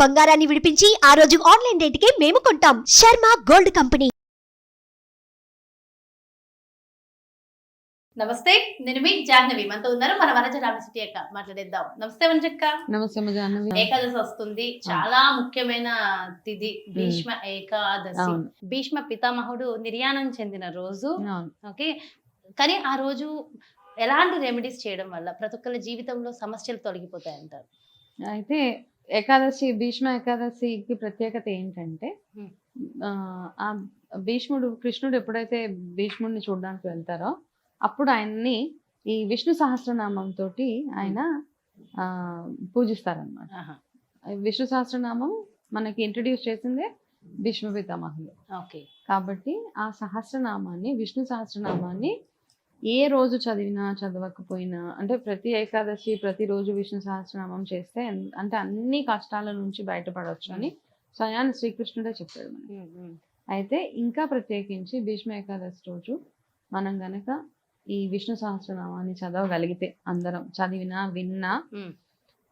బంగారాన్ని విడిపించి ఆ రోజు ఆన్లైన్ రేటుకే మేము కొంటాం. Sharma gold company. నమస్తే, నేను మీ జాహ్నవి. మనతో ఉన్నారు మన వనజ రామశెట్టి అక్క. మాట్లాడేద్దాం. నమస్తే వనజక్క. నమస్తే జాహ్నవి. ఏకాదశి వస్తుంది, చాలా ముఖ్యమైన తిథి భీష్మ ఏకాదశి. భీష్మ పితామహుడు నిర్యాణం చెందిన రోజు. ఓకే, కానీ ఆ రోజు ఎలాంటి రెమెడీస్ చేయడం వల్ల ప్రతి ఒక్కరి జీవితంలో సమస్యలు తొలగిపోతాయి అంటారు? అయితే ఏకాదశి, భీష్మ ఏకాదశికి ప్రత్యేకత ఏంటంటే ఆ భీష్ముడు, కృష్ణుడు ఎప్పుడైతే భీష్ముడిని చూడడానికి వెళ్తారో అప్పుడు ఆయన్ని ఈ విష్ణు సహస్రనామం తోటి ఆయన పూజిస్తారనమాట. విష్ణు సహస్రనామం మనకి ఇంట్రడ్యూస్ చేసిందే భీష్మ పితామహులు. ఓకే, కాబట్టి ఆ సహస్రనామాన్ని, విష్ణు సహస్రనామాన్ని ఏ రోజు చదివినా చదవకపోయినా, అంటే ప్రతి ఏకాదశి ప్రతిరోజు విష్ణు సహస్రనామం చేస్తే అంటే అన్ని కష్టాల నుంచి బయటపడవచ్చు అని స్వయాన్ని శ్రీకృష్ణుడే చెప్పాడు మనకి. అయితే ఇంకా ప్రత్యేకించి భీష్మ ఏకాదశి రోజు మనం గనక ఈ విష్ణు సహస్రనామాన్ని చదవగలిగితే, అందరం చదివినా విన్నా,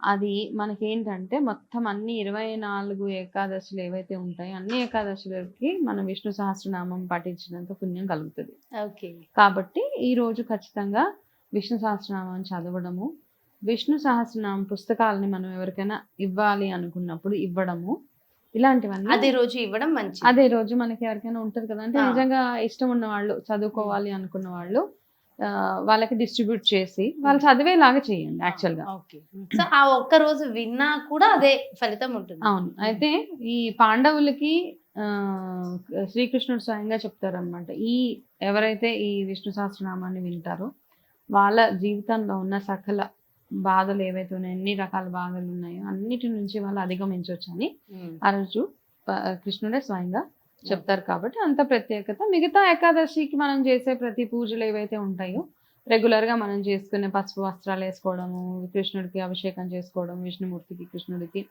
అది మనకేంటంటే మొత్తం అన్ని 24 ఏకాదశులు ఏవైతే ఉంటాయో అన్ని ఏకాదశులకి మనం విష్ణు సహస్రనామం పఠించినంత పుణ్యం కలుగుతుంది. ఓకే, కాబట్టి ఈ రోజు ఖచ్చితంగా విష్ణు సహస్రనామం చదవడము, విష్ణు సహస్రనామం పుస్తకాలని మనం ఎవరికైనా ఇవ్వాలి అనుకున్నప్పుడు ఇవ్వడము, ఇలాంటివన్నీ అదే రోజు ఇవ్వడం మంచిది. అదే రోజు మనకి ఎవరికైనా ఉంటది కదా, అంటే నిజంగా ఇష్టం ఉన్న వాళ్ళు, చదువుకోవాలి అనుకున్న వాళ్ళు వాళ్ళకి డిస్ట్రిబ్యూట్ చేసి వాళ్ళు చదివేలాగా చేయండి యాక్చువల్గా. సో ఆ ఒక్క రోజు విన్నా కూడా అదే ఫలితం ఉంటుంది. అవును. అయితే ఈ పాండవులకి శ్రీకృష్ణుడు స్వయంగా చెప్తారనమాట, ఎవరైతే ఈ విష్ణు సహస్రనామాన్ని వింటారో వాళ్ళ జీవితంలో ఉన్న సకల బాధలు ఏవైతే ఉన్నాయో, ఎన్ని రకాల బాధలు ఉన్నాయో అన్నిటి నుంచి వాళ్ళు అధిగమించవచ్చు అని ఆ రోజు కృష్ణుడే స్వయంగా చెప్తారు. కాబట్టి అంత ప్రత్యేకత. మిగతా ఏకాదశికి మనం చేసే ప్రతి పూజలు ఏవైతే ఉంటాయో రెగ్యులర్గా మనం చేసుకునే పసుపు వస్త్రాలు వేసుకోవడము, కృష్ణుడికి అభిషేకం చేసుకోవడం, విష్ణుమూర్తికి కృష్ణుడికి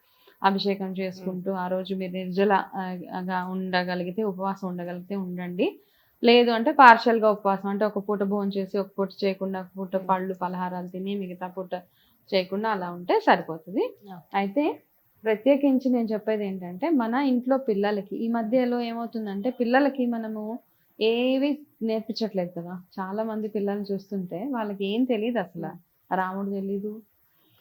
అభిషేకం చేసుకుంటూ ఆ రోజు మీరు నిర్జలగా ఉండగలిగితే, ఉపవాసం ఉండగలిగితే ఉండండి. లేదు అంటే పార్షియల్గా ఉపవాసం, అంటే ఒక పూట భోజనం చేసి ఒక పూట చేయకుండా, ఒక పూట పళ్ళు పలహారాలు తిని మిగతా పూట చేయకుండా అలా ఉంటే సరిపోతుంది. అయితే ప్రత్యేకించి నేను చెప్పేది ఏంటంటే, మన ఇంట్లో పిల్లలకి ఈ మధ్యలో ఏమవుతుందంటే, పిల్లలకి మనము ఏవి నేర్పించట్లేదు కదా. చాలా మంది పిల్లల్ని చూస్తుంటే వాళ్ళకి ఏం తెలియదు అసలు. రాముడు తెలీదు,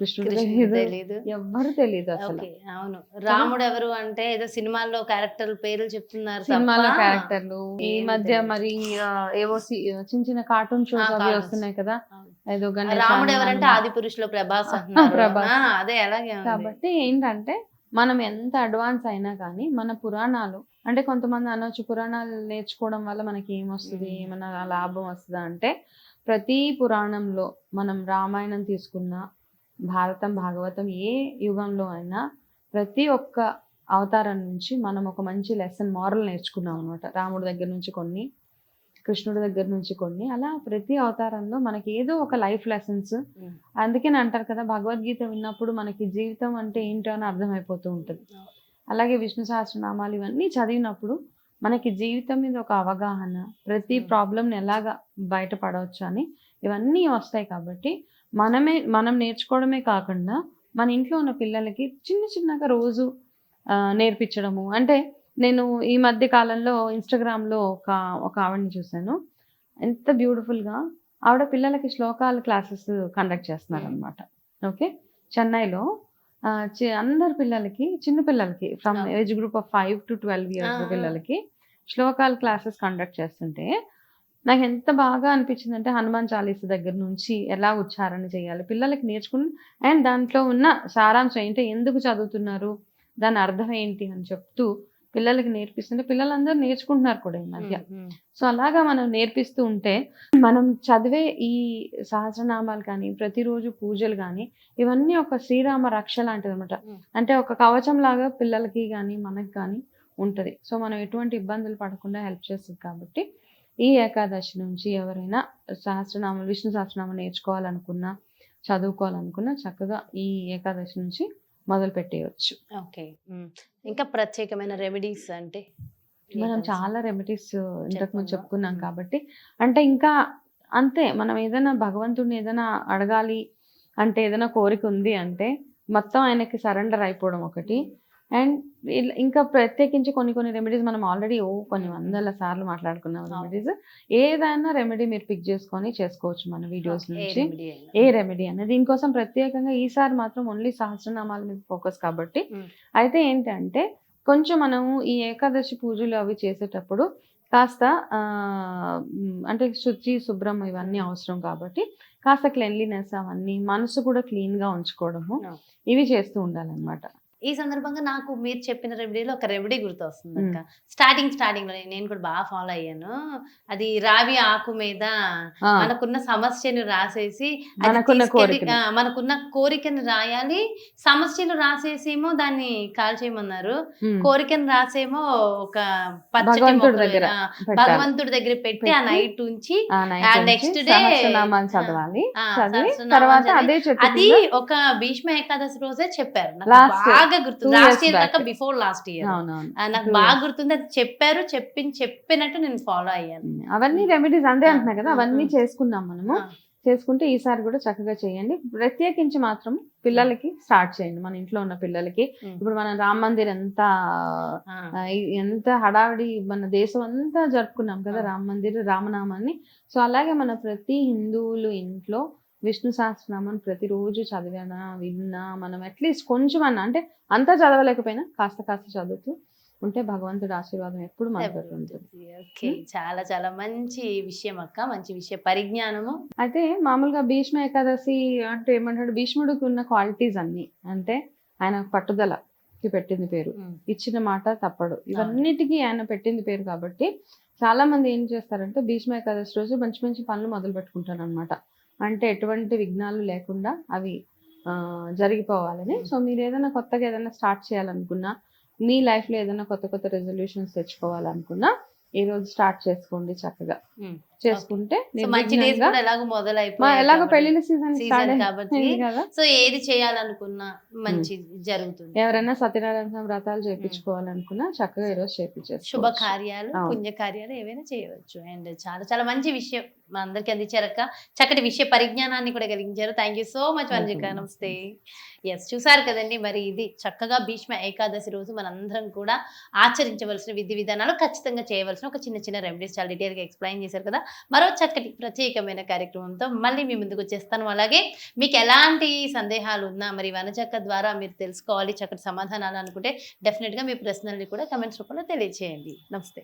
కృష్ణుడు తెలీదు, ఎవ్వరు తెలియదు అసలు. అవును, రాముడు ఎవరు అంటే ఏదో సినిమాల్లో క్యారెక్టర్ పేర్లు చెప్తున్నారు, సినిమాలో క్యారెక్టర్లు. ఈ మధ్య మరి ఏవో చిన్న చిన్న కార్టూన్ షోస్ అవి వస్తున్నాయి కదా, ఏదో రాముడు ఎవరంటే ఆది పురుషులో ప్రభాస్. అదే అలాగే. కాబట్టి ఏంటంటే మనం ఎంత అడ్వాన్స్ అయినా కానీ మన పురాణాలు, అంటే కొంతమంది అనొచ్చు పురాణాలు నేర్చుకోవడం వల్ల మనకి ఏమొస్తుంది, ఏమన్నా లాభం వస్తుందా అంటే, ప్రతి పురాణంలో మనం రామాయణం తీసుకున్నా, భారతం, భాగవతం, ఏ యుగంలో అయినా ప్రతి ఒక్క అవతారం నుంచి మనం ఒక మంచి లెసన్, మారల్ నేర్చుకున్నాం అనమాట. రాముడి దగ్గర నుంచి కొన్ని, కృష్ణుడి దగ్గర నుంచి కొన్ని, అలా ప్రతి అవతారంలో మనకి ఏదో ఒక లైఫ్ లెసన్స్. అందుకే అంటారు కదా, భగవద్గీత విన్నప్పుడు మనకి జీవితం అంటే ఏంటో అని అర్థమైపోతూ ఉంటుంది. అలాగే విష్ణు సహస్రనామాలు ఇవన్నీ చదివినప్పుడు మనకి జీవితం మీద ఒక అవగాహన, ప్రతి ప్రాబ్లంని ఎలాగా బయటపడవచ్చు అని ఇవన్నీ వస్తాయి. కాబట్టి మనం నేర్చుకోవడమే కాకుండా మన ఇంట్లో ఉన్న పిల్లలకి చిన్న చిన్నగా రోజు నేర్పించడము. అంటే నేను ఈ మధ్య కాలంలో ఇన్స్టాగ్రామ్లో ఒక ఆవిడని చూశాను. ఎంత బ్యూటిఫుల్గా ఆవిడ పిల్లలకి శ్లోకాల క్లాసెస్ కండక్ట్ చేస్తున్నారు అనమాట. ఓకే, చెన్నైలో అందరు పిల్లలకి, చిన్న పిల్లలకి from age group of 5 to 12 years పిల్లలకి శ్లోకాల క్లాసెస్ కండక్ట్ చేస్తుంటే నాకు ఎంత బాగా అనిపించింది అంటే, హనుమాన్ చాలీస దగ్గర నుంచి ఎలా ఉచ్చారణ చేయాలి పిల్లలకి నేర్చుకుని, అండ్ దాంట్లో ఉన్న సారాంశం ఏంటి, ఎందుకు చదువుతున్నారు, దాని అర్థం ఏంటి అని చెప్తూ పిల్లలకి నేర్పిస్తుంటే పిల్లలందరూ నేర్చుకుంటున్నారు కూడా ఈ మధ్య. సో అలాగా మనం నేర్పిస్తూ ఉంటే మనం చదివే ఈ సహస్రనామాలు కానీ, ప్రతిరోజు పూజలు కానీ, ఇవన్నీ ఒక శ్రీరామ రక్ష లాంటిది అనమాట. అంటే ఒక కవచం లాగా పిల్లలకి కానీ మనకి కానీ ఉంటుంది. సో మనం ఎటువంటి ఇబ్బందులు పడకుండా హెల్ప్ చేస్తుంది. కాబట్టి ఈ ఏకాదశి నుంచి ఎవరైనా సహస్రనామాలు, విష్ణు సహస్రనామం నేర్చుకోవాలనుకున్నా, చదువుకోవాలనుకున్నా చక్కగా ఈ ఏకాదశి నుంచి మొదలు పెట్టేయచ్చు. ఓకే, ఇంకా ప్రత్యేకమైన రెమెడీస్ అంటే మనం చాలా రెమెడీస్ ఇంతకుముందు చెప్పుకున్నాం కాబట్టి, అంటే ఇంకా అంతే, మనం ఏదైనా భగవంతుడిని ఏదైనా అడగాలి అంటే, ఏదైనా కోరిక ఉంది అంటే మొత్తం ఆయనకి సరెండర్ అయిపోవడం ఒకటి. అండ్ ఇంకా ప్రత్యేకించి కొన్ని రెమెడీస్ మనం ఆల్రెడీ కొన్ని వందల సార్లు మాట్లాడుకున్నాం రెమెడీస్. ఏదైనా రెమెడీ మీరు పిక్ చేసుకొని చేసుకోవచ్చు మన వీడియోస్ నుంచి. ఏ రెమెడీ అనేది దీనికోసం ప్రత్యేకంగా ఈసారి మాత్రం ఓన్లీ సహస్రనామాల మీద ఫోకస్ కాబట్టి. అయితే ఏంటంటే కొంచెం మనము ఈ ఏకాదశి పూజలు అవి చేసేటప్పుడు కాస్త అంటే శుభ్రం ఇవన్నీ అవసరం కాబట్టి కాస్త క్లెన్లీనెస్ అవన్నీ, మనసు కూడా క్లీన్ గా ఉంచుకోవడము, ఇవి చేస్తూ ఉండాలన్నమాట. ఈ సందర్భంగా నాకు మీరు చెప్పిన రెమెడీలో ఒక రెమెడీ గుర్తొస్తుంది అక్క. స్టార్టింగ్ లో నేను కూడా బాగా ఫాలో అయ్యాను. అది రావి ఆకు మీద మనకున్న సమస్యను రాసేసి మనకున్న కోరికను రాయాలి. సమస్యలు రాసేసేమో దాన్ని కాల్చేయమన్నారు, కోరికను రాసేమో ఒక భగవంతుడి దగ్గర పెట్టి ఆ నైట్ ఉంచి నెక్స్ట్ డే చదవాలి. అది ఒక భీష్మ ఏకాదశి రోజే చెప్పారు. బాగా గుర్తు, లాస్ట్ ఇయర్ కాక బిఫోర్ లాస్ట్ ఇయర్ నాకు బాగా గుర్తుంది. అది చెప్పారు, చెప్పినట్టు నేను ఫాలో అయ్యాను. అవన్నీ రెమెడీస్ అంతే అంటున్నా కదా, అవన్నీ చేసుకున్నాం మనము. చేసుకుంటే ఈసారి కూడా చక్కగా చేయండి. ప్రత్యేకించి మాత్రం పిల్లలకి స్టార్ట్ చేయండి, మన ఇంట్లో ఉన్న పిల్లలకి. ఇప్పుడు మన రామ మందిర్ ఎంత హడావిడి, మన దేశం అంతా జరుపుకున్నాం కదా రామ మందిర్, రామనామాన్ని. సో అలాగే మన ప్రతి హిందువులు ఇంట్లో విష్ణు సహస్రనామాన్ని ప్రతిరోజు చదివినా విన్నా, మనం అట్లీస్ట్ కొంచెం అంటే అంతా చదవలేకపోయినా కాస్త చదువుతూ ఉంటే భగవంతుడి ఆశీర్వాదం ఎప్పుడు మనతో ఉంటుంది. చాలా చాలా మంచి విషయం అక్క, మంచి విషయ పరిజ్ఞానము. అయితే మామూలుగా భీష్మ ఏకాదశి అంటే ఏమంటాడు, భీష్ముడికి ఉన్న క్వాలిటీస్ అన్ని అంటే ఆయన పట్టుదలకి పెట్టింది పేరు, ఇచ్చిన మాట తప్పడు, ఇవన్నిటికీ ఆయన పెట్టింది పేరు. కాబట్టి చాలా మంది ఏం చేస్తారంటే భీష్మ ఏకాదశి రోజు మంచి మంచి పనులు మొదలు పెట్టుకుంటారు అనమాట. అంటే ఎటువంటి విఘ్నాలు లేకుండా అవి జరిగిపోవాలని. సో మీరు ఏదైనా కొత్తగా ఏదైనా స్టార్ట్ చేయాలనుకున్నా, మీ లైఫ్ లో ఏదైనా కొత్త రెజల్యూషన్స్ తెచ్చుకోవాలనుకున్నా ఈ రోజు స్టార్ట్ చేసుకోండి. చక్కగా చేసుకుంటే ఎలాగో పెళ్లిళ్ళ సీజన్ కాబట్టి సో ఏది చేయాలనుకున్నా మంచి జరుగుతుంది. ఎవరైనా సత్యనారాయణ వ్రతాలు చేయించుకోవాలనుకున్నా చక్కగా ఈ రోజు చేయించారు. శుభకార్యాలు, పుణ్యకార్యాలు ఏవైనా చేయవచ్చు. అండ్ చాలా చాలా మంచి విషయం మా అందరికి అందించారక్క. చక్కటి విషయ పరిజ్ఞానాన్ని కూడా కలిగించారు. Thank you so much Vanjika. నమస్తే. ఎస్, చూసారు కదండి, మరి ఇది చక్కగా భీష్మ ఏకాదశి రోజు మనందరం కూడా ఆచరించవలసిన విధి విధానాలు, ఖచ్చితంగా చేయవలసిన ఒక చిన్న రెమెడీస్ చాలా డీటెయిల్గా ఎక్స్ప్లెయిన్ చేశారు కదా. మరో చక్కటి ప్రత్యేకమైన కార్యక్రమంతో మళ్ళీ మీ ముందుకు వచ్చేస్తాను. అలాగే మీకు ఎలాంటి సందేహాలు ఉన్నా, మరి వనజక్క ద్వారా మీరు తెలుసుకోవాలి చక్కటి సమాధానాలు అనుకుంటే డెఫినెట్గా మీ ప్రశ్నల్ని కూడా కమెంట్స్ రూపంలో తెలియజేయండి. నమస్తే.